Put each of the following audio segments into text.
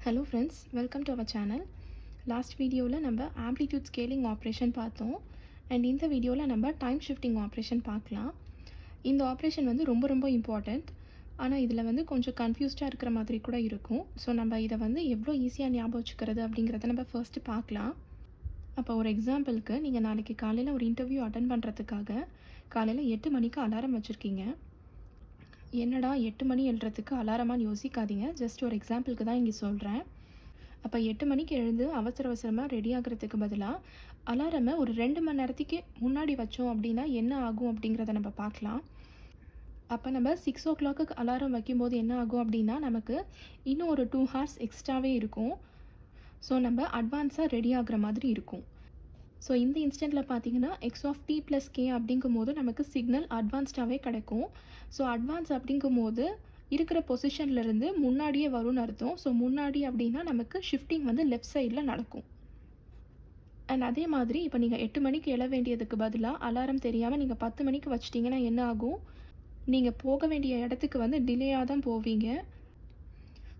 Hello friends, welcome to our channel. Last வீடியோவில் நம்ம amplitude scaling operation பார்த்தோம். And இந்த வீடியோவில் நம்ம டைம் ஷிஃப்டிங் ஆப்ரேஷன் பார்க்கலாம். இந்த ஆப்ரேஷன் வந்து ரொம்ப ரொம்ப இம்பார்ட்டண்ட். ஆனால் இதில் வந்து கொஞ்சம் கன்ஃபியூஸ்டாக இருக்கிற மாதிரி கூட இருக்கும். ஸோ நம்ம இதை வந்து எவ்வளோ ஈஸியாக ஞாபகம் வச்சுக்கிறது அப்படிங்கிறத நம்ம ஃபர்ஸ்ட்டு பார்க்கலாம். அப்போ ஒரு எக்ஸாம்பிளுக்கு, நீங்கள் நாளைக்கு காலையில் ஒரு இன்டர்வியூ அட்டன் பண்ணுறதுக்காக காலையில் 8 மணிக்கு அலாரம் வச்சுருக்கீங்க. என்னடா 8 மணி எழுறதுக்கு அலாரமான்னு யோசிக்காதீங்க. ஜஸ்ட் ஒரு எக்ஸாம்பிளுக்கு தான் இங்கே சொல்கிறேன். அப்போ 8 மணிக்கு எழுந்து அவசர அவசரமாக ரெடி ஆகிறதுக்கு பதிலாக அலாரமை ஒரு 2 மணி நேரத்துக்கு முன்னாடி வச்சோம் அப்படின்னா என்ன ஆகும் அப்படிங்கிறத நம்ம பார்க்கலாம். அப்போ நம்ம 6 o'clock அலாரம் வைக்கும்போது என்ன ஆகும் அப்படின்னா நமக்கு இன்னும் ஒரு 2 hours எக்ஸ்ட்ராவே இருக்கும். ஸோ நம்ம அட்வான்ஸாக ரெடி ஆகிற மாதிரி இருக்கும். ஸோ இந்த இன்ஸ்டன்ட்டில் பார்த்தீங்கன்னா X of T plus K அப்படிங்கும்போது நமக்கு சிக்னல் அட்வான்ஸ்டாகவே கிடைக்கும். ஸோ அட்வான்ஸ் அப்படிங்கும்போது இருக்கிற பொசிஷன்லேருந்து முன்னாடியே வரும்னு அர்த்தம். ஸோ முன்னாடி அப்படின்னா நமக்கு ஷிஃப்டிங் வந்து லெஃப்ட் சைடில் நடக்கும். அண்ட் அதே மாதிரி இப்போ நீங்கள் 8 மணிக்கு எழ வேண்டியதுக்கு பதிலாக அலாரம் தெரியாமல் நீங்கள் 10 மணிக்கு வச்சிட்டிங்கன்னா என்ன ஆகும்? நீங்கள் போக வேண்டிய இடத்துக்கு வந்து டிலேயாக தான் போவீங்க.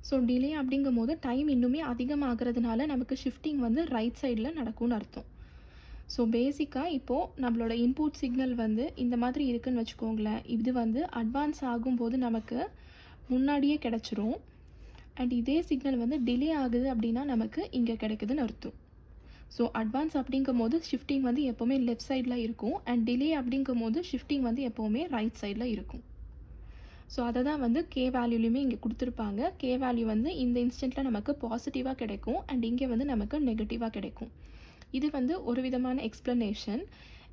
ஸோ டிலே அப்படிங்கும்போது டைம் இன்னுமே அதிகமாகிறதுனால நமக்கு ஷிஃப்டிங் வந்து ரைட் சைடில் நடக்கும்னு அர்த்தம். ஸோ பேசிக்காக இப்போது நம்மளோட இன்புட் சிக்னல் வந்து இந்த மாதிரி இருக்குதுன்னு வச்சுக்கோங்களேன். இது வந்து அட்வான்ஸ் ஆகும்போது நமக்கு முன்னாடியே கிடச்சிரும். அண்ட் இதே சிக்னல் வந்து டிலே ஆகுது அப்படின்னா நமக்கு இங்கே கிடைக்குதுன்னு அர்த்தம். ஸோ அட்வான்ஸ் அப்படிங்கும் போது ஷிஃப்டிங் வந்து எப்போவுமே லெஃப்ட் சைடில் இருக்கும். அண்ட் டிலே அப்படிங்கும் போது ஷிஃப்டிங் வந்து எப்போவுமே ரைட் சைடில் இருக்கும். ஸோ அதை தான் வந்து கே வேல்யூலையுமே இங்கே கொடுத்துருப்பாங்க. கே வேல்யூ வந்து இந்த இன்ஸ்டன்ட்டில் நமக்கு பாசிட்டிவாக கிடைக்கும். அண்ட் இங்கே வந்து நமக்கு நெகட்டிவாக கிடைக்கும். இது வந்து ஒரு விதமான எக்ஸ்ப்ளனேஷன்.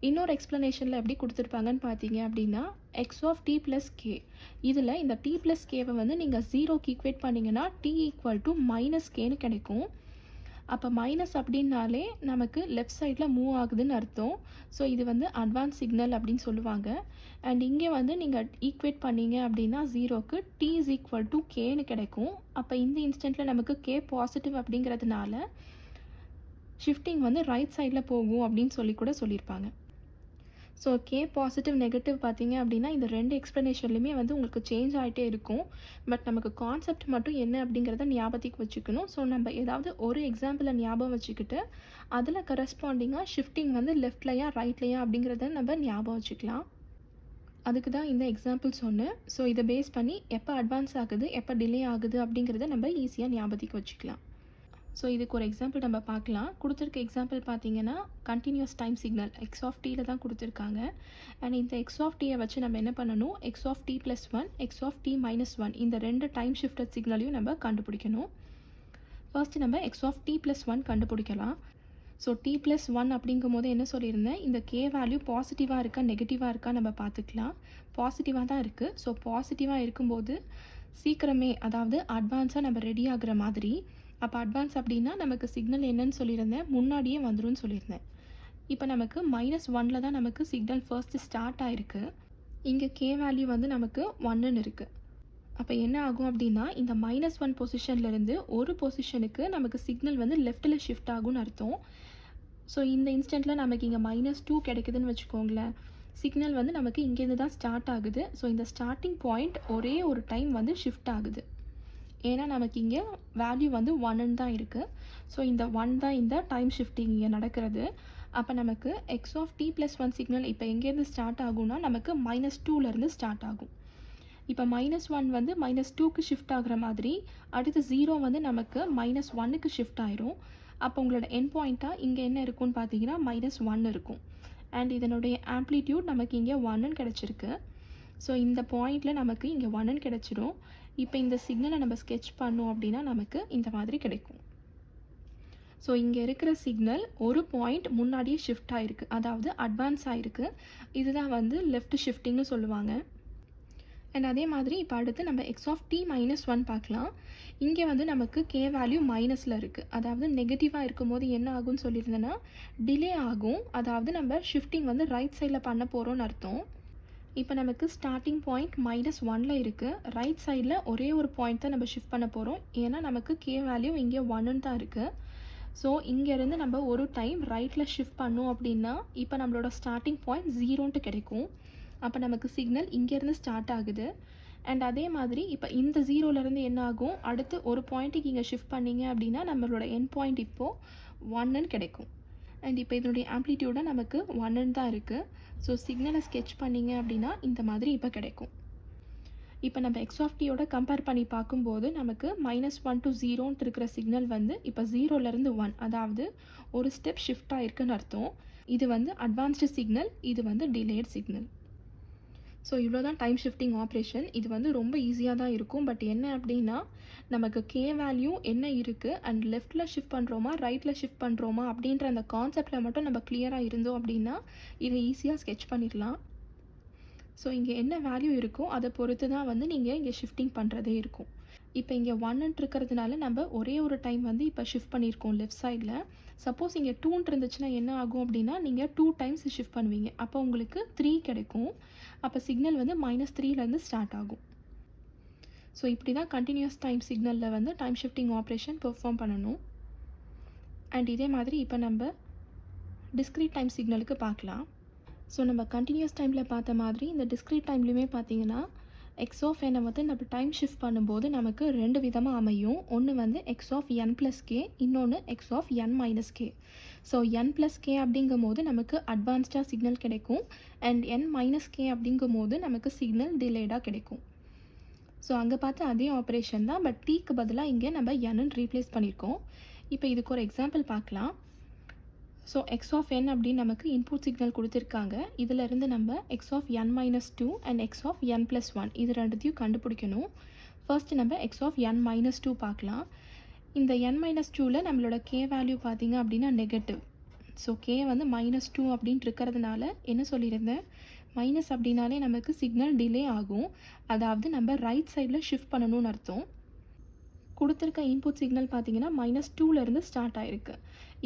இன்னொரு எக்ஸ்ப்ளனேஷனில் எப்படி கொடுத்துருப்பாங்கன்னு பார்த்தீங்க அப்படின்னா X of T plus K. இதில் இந்த டி ப்ளஸ் கேவை வந்து நீங்கள் 0க்கு ஈக்குவேட் பண்ணிங்கன்னா டி ஈக்குவல் டு மைனஸ் கேன்னு கிடைக்கும். அப்போ மைனஸ் அப்படின்னாலே நமக்கு லெஃப்ட் சைடில் மூவ் ஆகுதுன்னு அர்த்தம். ஸோ இது வந்து அட்வான்ஸ் சிக்னல் அப்படின்னு சொல்லுவாங்க. அண்ட் இங்கே வந்து நீங்கள் ஈக்குவேட் பண்ணிங்க அப்படின்னா 0க்கு டி இஸ் ஈக்குவல் டு கேன்னு கிடைக்கும். அப்போ இந்த இன்ஸ்டன்ட்டில் நமக்கு கே பாசிட்டிவ் அப்படிங்கிறதுனால ஷிஃப்டிங் வந்து ரைட் சைடில் போகும் அப்படின்னு சொல்லி கூட சொல்லியிருப்பாங்க. ஸோ கே பாசிட்டிவ் நெகட்டிவ் பார்த்தீங்க அப்படின்னா இந்த 2 எக்ஸ்ப்ளனேஷன்லையுமே வந்து உங்களுக்கு சேஞ்ச் ஆகிட்டே இருக்கும். பட் நமக்கு கான்செப்ட் மட்டும் என்ன அப்படிங்கிறத ஞாபகத்துக்கு வச்சுக்கணும். ஸோ நம்ம ஏதாவது ஒரு எக்ஸாம்பிளை ஞாபகம் வச்சுக்கிட்டு அதில் கரஸ்பாண்டிங்காக ஷிஃப்டிங் வந்து லெஃப்ட்லையா ரைட்லையா அப்படிங்கிறத நம்ம ஞாபகம் வச்சுக்கலாம். அதுக்கு தான் இந்த எக்ஸாம்பிள் சொன்னேன். ஸோ இதை பேஸ் பண்ணி எப்போ அட்வான்ஸ் ஆகுது எப்போ டிலே ஆகுது அப்படிங்கிறத நம்ம ஈஸியாக ஞாபகத்துக்கு வச்சுக்கலாம். ஸோ இதுக்கு ஒரு எக்ஸாம்பிள் நம்ம பார்க்கலாம். கொடுத்துருக்க எக்ஸாம்பிள் பார்த்தீங்கன்னா continuous time signal x of டியில் தான் கொடுத்துருக்காங்க. அண்ட் இந்த எக்ஸ் ஆஃப் டியை வச்சு நம்ம என்ன பண்ணணும், X of T plus 1 X of T minus 1 இந்த 2 டைம் ஷிஃப்டட் சிக்னலையும் நம்ம கண்டுபிடிக்கணும். ஃபர்ஸ்ட் நம்ம எக்ஸ் ஆஃப் டி ப்ளஸ் 1 கண்டுபிடிக்கலாம். ஸோ டி ப்ளஸ் 1 அப்படிங்கும் போது என்ன சொல்லியிருந்தேன், இந்த கே வேல்யூ பாசிட்டிவாக இருக்கா நெகட்டிவாக இருக்கா நம்ம பார்த்துக்கலாம். பாசிட்டிவாக தான் இருக்குது. ஸோ பாசிட்டிவாக இருக்கும்போது சீக்கிரமே, அதாவது அட்வான்ஸாக நம்ம ரெடி ஆகிற மாதிரி. அப்போ அட்வான்ஸ் அப்படின்னா நமக்கு சிக்னல் என்னன்னு சொல்லியிருந்தேன், முன்னாடியே வந்துடும் சொல்லியிருந்தேன். இப்போ நமக்கு -1 தான் நமக்கு சிக்னல் ஃபர்ஸ்ட்டு ஸ்டார்ட் ஆகிருக்கு. இங்கே கே வேல்யூ வந்து நமக்கு 1ன்னு இருக்குது. அப்போ என்ன ஆகும் அப்படின்னா இந்த -1 பொசிஷன்லேருந்து ஒரு பொசிஷனுக்கு நமக்கு சிக்னல் வந்து லெஃப்ட்டில் ஷிஃப்ட் ஆகும்னு அர்த்தம். ஸோ இந்த இன்ஸ்டன்ட்டில் நமக்கு இங்கே -2 கிடைக்குதுன்னு வச்சுக்கோங்களேன். சிக்னல் வந்து நமக்கு இங்கேருந்து தான் ஸ்டார்ட் ஆகுது. ஸோ இந்த ஸ்டார்டிங் பாயிண்ட் ஒரே ஒரு டைம் வந்து ஷிஃப்ட் ஆகுது. ஏன்னா நமக்கு இங்கே வேல்யூ வந்து 1ன்னு தான் இருக்குது. ஸோ இந்த 1 தான் இந்த டைம் ஷிஃப்டிங் இங்கே நடக்கிறது. அப்போ நமக்கு X of T plus 1 signal இப்போ எங்கேருந்து ஸ்டார்ட் ஆகும்னா நமக்கு -2லேருந்து ஸ்டார்ட் ஆகும். இப்போ -1 வந்து -2க்கு ஷிஃப்ட் ஆகிற மாதிரி அடுத்து 0 வந்து நமக்கு -1க்கு ஷிஃப்ட் ஆயிரும். அப்போ உங்களோட என் பாயிண்ட்டாக இங்கே என்ன இருக்குன்னு பார்த்தீங்கன்னா -1 இருக்கும். அண்ட் இதனுடைய ஆம்ப்ளிடியூட் நமக்கு இங்கே 1ன்னு கிடச்சிருக்கு. ஸோ இந்த பாயிண்டில் நமக்கு இங்கே 1ன்னு கிடச்சிரும். இப்போ இந்த சிக்னலை நம்ம ஸ்கெட்ச் பண்ணோம் அப்படின்னா நமக்கு இந்த மாதிரி கிடைக்கும். ஸோ இங்கே இருக்கிற சிக்னல் ஒரு பாயிண்ட் முன்னாடியே ஷிஃப்ட் ஆகிருக்கு, அதாவது அட்வான்ஸ் ஆகிருக்கு. இதுதான் வந்து லெஃப்ட் ஷிஃப்டிங்னு சொல்லுவாங்க. அண்ட் அதே மாதிரி இப்போ அடுத்து நம்ம எக்ஸ் ஆஃப் டி மைனஸ் 1 பார்க்கலாம். இங்கே வந்து நமக்கு கே வேல்யூ மைனஸில் இருக்குது, அதாவது நெகட்டிவாக இருக்கும்போது என்ன ஆகும்னு சொல்லியிருந்தேன்னா டிலே ஆகும். அதாவது நம்ம ஷிஃப்டிங் வந்து ரைட் சைடில் பண்ண போகிறோன்னு அர்த்தம். இப்போ நமக்கு ஸ்டார்டிங் பாயிண்ட் -1ல் இருக்குது. ரைட் சைடில் ஒரே ஒரு பாயிண்ட் தான் நம்ம ஷிஃப்ட் பண்ண போகிறோம். ஏன்னா நமக்கு கே வேல்யூ இங்கே 1ன்னு தான் இருக்குது. ஸோ இங்கேருந்து நம்ம ஒரு டைம் ரைட்டில் ஷிஃப்ட் பண்ணோம் அப்படின்னா இப்போ நம்மளோட ஸ்டார்டிங் பாயிண்ட் 0ன்ட்டு கிடைக்கும். அப்போ நமக்கு சிக்னல் இங்கேருந்து ஸ்டார்ட் ஆகுது. அண்ட் அதே மாதிரி இப்போ இந்த ஜீரோலேருந்து என்ன ஆகும், அடுத்து ஒரு பாயிண்ட்டுக்கு இங்கே ஷிஃப்ட் பண்ணிங்க அப்படின்னா நம்மளோட எண்ட் பாயிண்ட் இப்போது 1ன்னு கிடைக்கும். அண்ட் இப்போ இதனுடைய ஆம்ப்ளிடியூடாக நமக்கு 1ன்னு தான் இருக்குது. ஸோ சிக்னலை ஸ்கெட்ச் பண்ணிங்க அப்படின்னா இந்த மாதிரி இப்போ கிடைக்கும். இப்போ நம்ம எக்ஸ் ஆஃப் டியோட கம்பேர் பண்ணி பார்க்கும்போது நமக்கு -1 to 0ன்ட்டு இருக்கிற சிக்னல் வந்து இப்போ 0லேருந்து 1, அதாவது ஒரு ஸ்டெப் ஷிஃப்ட் ஆகிருக்குன்னு அர்த்தம். இது வந்து அட்வான்ஸ்டு சிக்னல், இது வந்து டிலேட் சிக்னல். ஸோ இவ்வளோ தான் டைம் ஷிஃப்டிங் ஆப்ரேஷன். இது வந்து ரொம்ப ஈஸியாக தான் இருக்கும். பட் என்ன அப்படின்னா நமக்கு கே வேல்யூ என்ன இருக்குது அண்ட் லெஃப்ட்டில் ஷிஃப்ட் பண்ணுறோமா ரைட்டில் ஷிஃப்ட் பண்ணுறோமா அப்படின்ற அந்த கான்செப்டில் மட்டும் நம்ம கிளியராக இருந்தோம் அப்படின்னா இதை ஈஸியாக ஸ்கெட்ச் பண்ணிடலாம். ஸோ இங்கே என்ன வேல்யூ இருக்கோ அதை பொறுத்து தான் வந்து நீங்கள் இங்கே ஷிஃப்டிங் பண்ணுறதே இருக்கும். இப்போ இங்கே 1ன்ட்டு இருக்கிறதுனால நம்ம ஒரே ஒரு டைம் வந்து இப்போ ஷிஃப்ட் பண்ணியிருக்கோம் லெஃப்ட் சைடில். சப்போஸ் இங்கே 2ன்ட்டு இருந்துச்சுன்னா என்ன ஆகும் அப்படின்னா நீங்கள் 2 டைம்ஸ் ஷிஃப்ட் பண்ணுவீங்க. அப்போ உங்களுக்கு 3 கிடைக்கும். அப்போ சிக்னல் வந்து -3லேருந்து ஸ்டார்ட் ஆகும். ஸோ இப்படி தான் கண்டினியூஸ் டைம் சிக்னலில் வந்து டைம் ஷிஃப்டிங் ஆப்ரேஷன் பெர்ஃபார்ம் பண்ணணும். அண்ட் இதே மாதிரி இப்போ நம்ம டிஸ்க்ரீட் டைம் சிக்னலுக்கு பார்க்கலாம். ஸோ நம்ம கண்டினியூஸ் டைமில் பார்த்த மாதிரி இந்த டிஸ்க்ரீட் டைம்லையுமே பார்த்தீங்கன்னா எக்ஸ் ஆஃப் என்னை வந்து நம்ம டைம் ஷிஃப்ட் பண்ணும்போது நமக்கு 2 விதமாக அமையும். ஒன்று வந்து எக்ஸ் ஆஃப் n + k, இன்னொன்று x of n - k. So n + k அப்படிங்கும் போது நமக்கு அட்வான்ஸ்டாக சிக்னல் கிடைக்கும். அண்ட் n - k அப்படிங்கும் போது நமக்கு சிக்னல் டிலேடாக கிடைக்கும். ஸோ அங்கே பார்த்து அதே ஆப்ரேஷன் தான், பட் டீக்கு பதிலாக இங்கே நம்ம n ரீப்ளேஸ் பண்ணியிருக்கோம். இப்போ இதுக்கு ஒரு எக்ஸாம்பிள் பார்க்கலாம். ஸோ எக்ஸ் ஆஃப் n அப்படின்னு நமக்கு இன்புட் சிக்னல் கொடுத்துருக்காங்க. இதிலேருந்து நம்ம x of n - 2 and x of n + 1 இது ரெண்டுத்தையும் கண்டுபிடிக்கணும். ஃபர்ஸ்ட் நம்ம எக்ஸ் ஆஃப் n - 2 பார்க்கலாம். இந்த n - 2ல் நம்மளோட k வேல்யூ பார்த்திங்க அப்படின்னா நெகட்டிவ். ஸோ k வந்து -2 அப்படின்ட்டு இருக்கிறதுனால என்ன சொல்லியிருந்தேன், மைனஸ் அப்படின்னாலே நமக்கு சிக்னல் டிலே ஆகும். அதாவது நம்ம ரைட் சைடில் ஷிஃப்ட் பண்ணணும்னு அர்த்தம். கொடுத்துருக்க இன்புட் சிக்னல் பார்த்தீங்கன்னா -2லேருந்து ஸ்டார்ட் ஆகிருக்கு.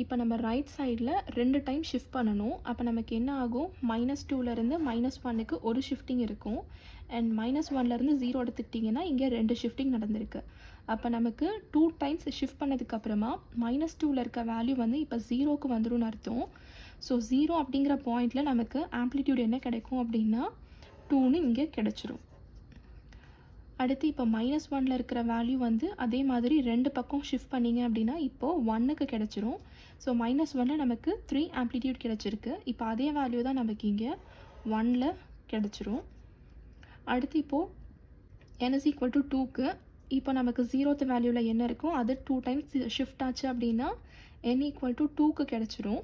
இப்போ நம்ம ரைட் சைடில் 2 டைம் ஷிஃப்ட் பண்ணணும். அப்போ நமக்கு என்ன ஆகும், -2லேருந்து -1க்கு ஒரு ஷிஃப்டிங் இருக்கும். அண்ட் -1லேருந்து 0 எடுத்துக்கிட்டிங்கன்னா இங்கே 2 ஷிஃப்டிங் நடந்திருக்கு. அப்போ நமக்கு 2 டைம்ஸ் ஷிஃப்ட் பண்ணதுக்கப்புறமா -2ல் இருக்க வேல்யூ வந்து இப்போ 0க்கு வந்துடும்னு அர்த்தம். ஸோ 0 அப்படிங்கிற பாயிண்டில் நமக்கு ஆம்ப்ளிடியூட் என்ன கிடைக்கும் அப்படின்னா 2ன்னு இங்கே கிடச்சிரும். அடுத்து இப்போ -1ல் இருக்கிற வேல்யூ வந்து அதே மாதிரி 2 பக்கம் ஷிஃப்ட் பண்ணிங்க அப்படின்னா இப்போது 1க்கு கிடச்சிரும். ஸோ -1ல் நமக்கு 3 ஆம்ப்ளிடியூட் கிடச்சிருக்கு. இப்போ அதே வேல்யூ தான் நமக்கு இங்கே 1ல் கிடச்சிரும். அடுத்து இப்போது n = 2க்கு இப்போ நமக்கு 0th வேல்யூவில் என்ன இருக்கும் அது 2 டைம்ஸ் ஷிஃப்ட் ஆச்சு அப்படின்னா n = 2க்கு கிடச்சிரும்.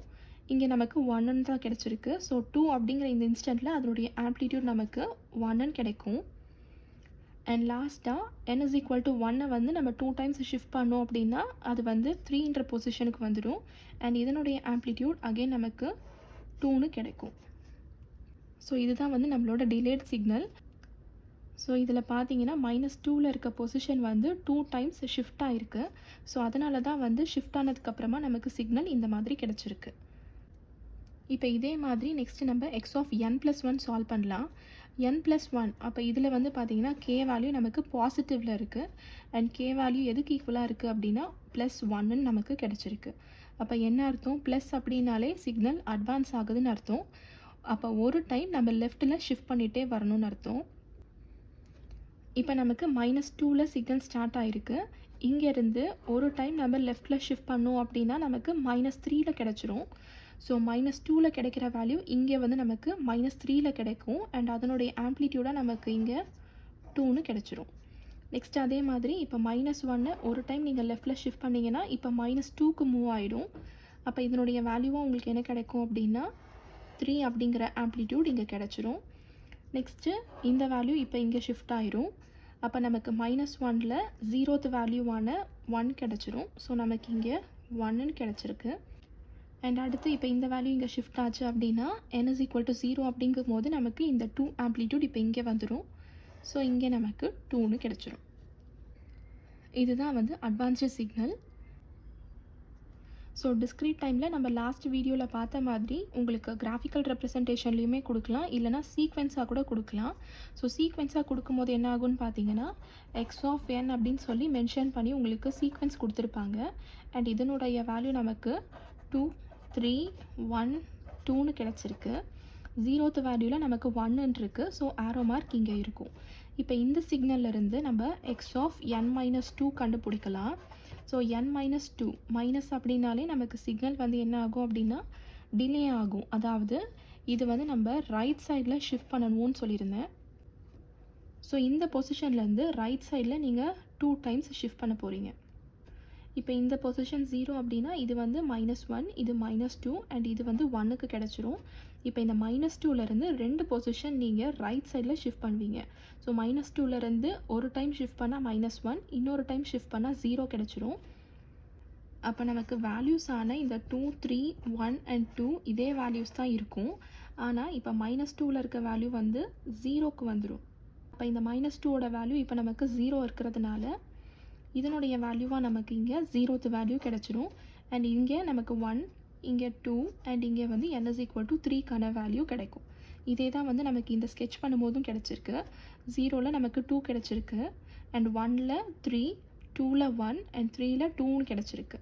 இங்கே நமக்கு 1ன்னு தான் கிடச்சிருக்கு. ஸோ 2 அப்படிங்கிற இந்த இன்ஸ்டன்ட்டில் அதனுடைய ஆம்ப்ளிடியூட் நமக்கு 1ன்னு கிடைக்கும். அண்ட் லாஸ்ட்டாக n = 1 வந்து நம்ம 2 டைம்ஸ் ஷிஃப்ட் பண்ணோம் அப்படின்னா அது வந்து 3ன்ற பொசிஷனுக்கு வந்துடும். அண்ட் இதனுடைய ஆம்ப்ளிடியூட் அகெயின் நமக்கு 2ன்னு கிடைக்கும். ஸோ இதுதான் வந்து நம்மளோட டிலேட் சிக்னல். ஸோ இதில் பார்த்தீங்கன்னா -2ல் இருக்க பொசிஷன் வந்து 2 டைம்ஸ் ஷிஃப்ட் ஆகிருக்கு. ஸோ அதனால தான் வந்து ஷிஃப்ட் ஆனதுக்கப்புறமா நமக்கு சிக்னல் இந்த மாதிரி கிடச்சிருக்கு. இப்போ இதே மாதிரி நெக்ஸ்ட்டு நம்ம எக்ஸ் ஆஃப் n + 1 சால்வ் பண்ணலாம். n + 1 அப்போ இதில் வந்து பார்த்திங்கன்னா k வேல்யூ நமக்கு பாசிட்டிவில் இருக்குது. அண்ட் k வேல்யூ எதுக்கு ஈக்குவலாக இருக்குது அப்படின்னா +1ன்னு நமக்கு கிடச்சிருக்கு. அப்போ என்ன அர்த்தம், ப்ளஸ் அப்படின்னாலே சிக்னல் அட்வான்ஸ் ஆகுதுன்னு அர்த்தம். அப்போ ஒரு டைம் நம்ம லெஃப்ட்டில் ஷிஃப்ட் பண்ணிகிட்டே வரணும்னு அர்த்தம். இப்போ நமக்கு -2ல் சிக்னல் ஸ்டார்ட் ஆகிருக்கு. இங்கேருந்து ஒரு டைம் நம்ம லெஃப்ட்டில் ஷிஃப்ட் பண்ணோம் அப்படின்னா நமக்கு -3ல் கிடச்சிரும். ஸோ -2ல் கிடைக்கிற வேல்யூ இங்கே வந்து நமக்கு -3ல் கிடைக்கும். அண்ட் அதனுடைய ஆம்ப்ளிடியூடாக நமக்கு இங்கே 2ன்னு கிடச்சிரும். நெக்ஸ்ட் அதே மாதிரி இப்போ -1 ஒரு டைம் நீங்கள் லெஃப்ட்டில் ஷிஃப்ட் பண்ணிங்கன்னா இப்போ -2க்கு மூவ் ஆகிடும். அப்போ இதனுடைய வேல்யூவாக உங்களுக்கு என்ன கிடைக்கும் அப்படின்னா 3 அப்படிங்கிற ஆம்ப்ளிடியூட் இங்கே கிடச்சிரும். நெக்ஸ்ட்டு இந்த வேல்யூ இப்போ இங்கே ஷிஃப்ட் ஆயிரும். அப்போ நமக்கு -1ல் 0th வேல்யூவான 1 கிடச்சிரும். ஸோ நமக்கு இங்கே 1ன்னு கிடச்சிருக்கு. அண்ட் அடுத்து இப்போ இந்த வேல்யூ இங்கே ஷிஃப்ட் ஆச்சு அப்படின்னா n = 0 அப்படிங்கும் போது நமக்கு இந்த 2 ஆம்ப்ளிடியூட் இப்போ இங்கே வந்துடும். ஸோ இங்கே நமக்கு 2ன்னு கிடச்சிரும். இதுதான் வந்து அட்வான்ஸ்டு சிக்னல். ஸோ டிஸ்க்ரீட் டைமில் நம்ம லாஸ்ட் வீடியோவில் பார்த்த மாதிரி உங்களுக்கு கிராஃபிக்கல் ரெப்ரசன்டேஷன்லேயுமே கொடுக்கலாம், இல்லைனா சீக்வென்ஸாக கூட கொடுக்கலாம். ஸோ சீக்வென்ஸாக கொடுக்கும்போது என்ன ஆகும்னு பார்த்தீங்கன்னா எக்ஸ் ஆஃப் n அப்படின்னு சொல்லி மென்ஷன் பண்ணி உங்களுக்கு சீக்வென்ஸ் கொடுத்துருப்பாங்க. அண்ட் இதனுடைய வேல்யூ நமக்கு 2 3 1 2ன்னு கிடச்சிருக்கு. 0th வேல்யூவில் நமக்கு 1ன்னு இருக்குது. ஸோ ஆரோ மார்க் இங்கே இருக்கும். இப்போ இந்த சிக்னல்லேருந்து நம்ம எக்ஸ் ஆஃப் n மைனஸ் 2 கண்டுபிடிக்கலாம். ஸோ n மைனஸ் 2 மைனஸ் அப்படின்னாலே நமக்கு சிக்னல் வந்து என்ன ஆகும் அப்படின்னா டிலே ஆகும். அதாவது இது வந்து நம்ம ரைட் சைடில் ஷிஃப்ட் பண்ணணும்னு சொல்லியிருந்தேன். ஸோ இந்த பொசிஷன்லேருந்து ரைட் சைடில் நீங்கள் 2 டைம்ஸ் ஷிஃப்ட் பண்ண போகிறீங்க. இப்போ இந்த பொசிஷன் 0 அப்படின்னா இது வந்து -1, இது -2 அண்ட் இது வந்து 1க்கு கிடச்சிரும். இப்போ இந்த -2லேருந்து 2 பொசிஷன் நீங்கள் ரைட் சைடில் ஷிஃப்ட் பண்ணுவீங்க. ஸோ -2லேருந்து ஒரு டைம் ஷிஃப்ட் பண்ணால் -1, இன்னொரு டைம் ஷிஃப்ட் பண்ணால் 0 கிடச்சிரும். அப்போ நமக்கு வேல்யூஸான இந்த 2, 3, 1 அண்ட் 2 இதே வேல்யூஸ் தான் இருக்கும். ஆனால் இப்போ -2ல் இருக்க வேல்யூ வந்து 0க்கு வந்துடும். அப்போ இந்த -2ஓட வேல்யூ இப்போ நமக்கு 0 இருக்கிறதுனால இதனுடைய வேல்யூவாக நமக்கு இங்கே 0th வேல்யூ கிடச்சிரும். அண்ட் இங்கே நமக்கு 1, இங்கே 2 அண்ட் இங்கே வந்து n is equal to 3க்கான வேல்யூ கிடைக்கும். இதே தான் வந்து நமக்கு இந்த ஸ்கெட்ச் பண்ணும்போதும் கிடச்சிருக்கு. 0ல் நமக்கு 2 கிடச்சிருக்கு அண்ட் 1ல் 3, 2ல் 1 அண்ட் 3ல் 2ன்னு கிடச்சிருக்கு.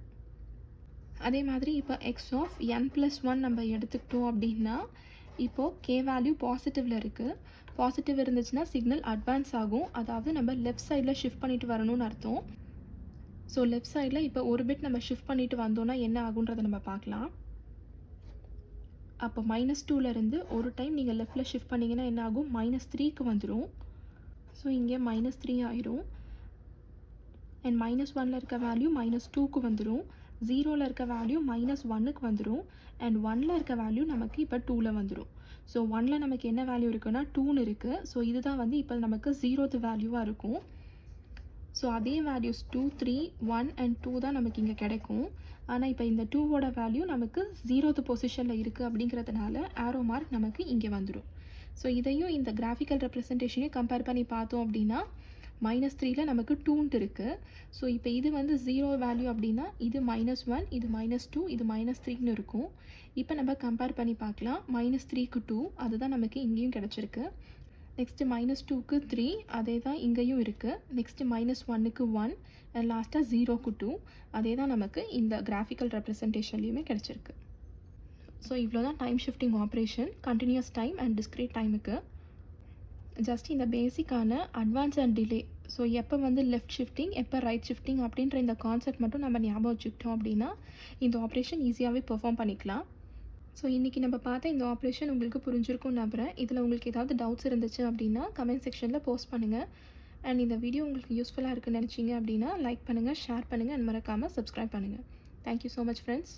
அதே மாதிரி இப்போ எக்ஸ் ஆஃப் n+1 நம்ம எடுத்துக்கிட்டோம் அப்படின்னா இப்போது k வேல்யூ பாசிட்டிவில் இருக்குது. பாசிட்டிவ் இருந்துச்சுன்னா சிக்னல் அட்வான்ஸ் ஆகும். அதாவது நம்ம லெஃப்ட் சைடில் ஷிஃப்ட் பண்ணிட்டு வரணும்னு அர்த்தம். ஸோ லெஃப்ட் சைடில் இப்போ ஒரு பிட் நம்ம ஷிஃப்ட் பண்ணிட்டு வந்தோன்னா என்ன ஆகுன்றதை நம்ம பார்க்கலாம். அப்போ -2லேருந்து ஒரு டைம் நீங்கள் லெஃப்டில் ஷிஃப்ட் பண்ணிங்கன்னா என்ன ஆகும், -3க்கு வந்துடும். ஸோ இங்கே -3 ஆயிரும். அண்ட் -1ல் இருக்க வேல்யூ -2க்கு வந்துடும். 0ல் இருக்க வேல்யூ -1க்கு வந்துடும். அண்ட் 1ல் இருக்க வேல்யூ நமக்கு இப்போ 2ல் வந்துடும். ஸோ 1ல் நமக்கு என்ன வேல்யூ இருக்குன்னா 2ன்னு இருக்குது. ஸோ இதுதான் வந்து இப்போ நமக்கு 0th வேல்யூவாக இருக்கும். ஸோ அதே வேல்யூஸ் 2, 3, 1 அண்ட் 2 தான் நமக்கு இங்கே கிடைக்கும். ஆனால் இப்போ இந்த 2ஓட வேல்யூ நமக்கு 0th பொசிஷனில் இருக்குது அப்படிங்கிறதுனால ஆரோ மார்க் நமக்கு இங்கே வந்துடும். ஸோ இதையும் இந்த கிராஃபிக்கல் ரெப்ரசன்டேஷனையும் கம்பேர் பண்ணி பார்த்தோம் அப்படின்னா -3ல் நமக்கு 2ன்ட்டு இருக்குது. ஸோ இப்போ இது வந்து 0 வேல்யூ அப்படின்னா இது -1, இது -2, இது -3ன்னு இருக்கும். இப்போ நம்ம கம்பேர் பண்ணி பார்க்கலாம். -3க்கு 2 அதுதான் நமக்கு இங்கேயும் கிடச்சிருக்கு. நெக்ஸ்ட்டு -2க்கு 3 அதே தான் இங்கேயும் இருக்குது. நெக்ஸ்ட்டு -1க்கு 1 அண்ட் லாஸ்ட்டாக 0க்கு 2 அதே தான் நமக்கு இந்த கிராஃபிக்கல் ரெப்ரசன்டேஷன்லேயுமே கிடச்சிருக்கு. ஸோ இவ்வளோ தான் time shifting operation continuous time and discrete டைமுக்கு. ஜஸ்ட் இந்த பேசிக்கான அட்வான்ஸ் அண்ட் டிலே, ஸோ எப்போ வந்து லெஃப்ட் ஷிஃப்டிங் எப்போ ரைட் ஷிஃப்டிங் அப்படின்ற இந்த கான்செப்ட் மட்டும் நம்ம ஞாபகம் வச்சுக்கிட்டோம் அப்படின்னா இந்த ஆப்ரேஷன் ஈஸியாகவே பெர்ஃபார்ம் பண்ணிக்கலாம். ஸோ இன்றைக்கி நம்ம பார்த்த இந்த ஆப்ரேஷன் உங்களுக்கு புரிஞ்சிருக்கும்னு நம்புகிறேன். இதில் உங்களுக்கு ஏதாவது டவுட்ஸ் இருந்துச்சு அப்படின்னா கமெண்ட் செக்ஷனில் போஸ்ட் பண்ணுங்கள். அண்ட் இந்த வீடியோ உங்களுக்கு யூஸ்ஃபுல்லாக இருக்குன்னு நினச்சிங்க அப்படின்னா லைக் பண்ணுங்கள், ஷேர் பண்ணுங்கள் அண்ட் மறக்காமல் சப்ஸ்கிரைப் பண்ணுங்கள். Thank you so much friends.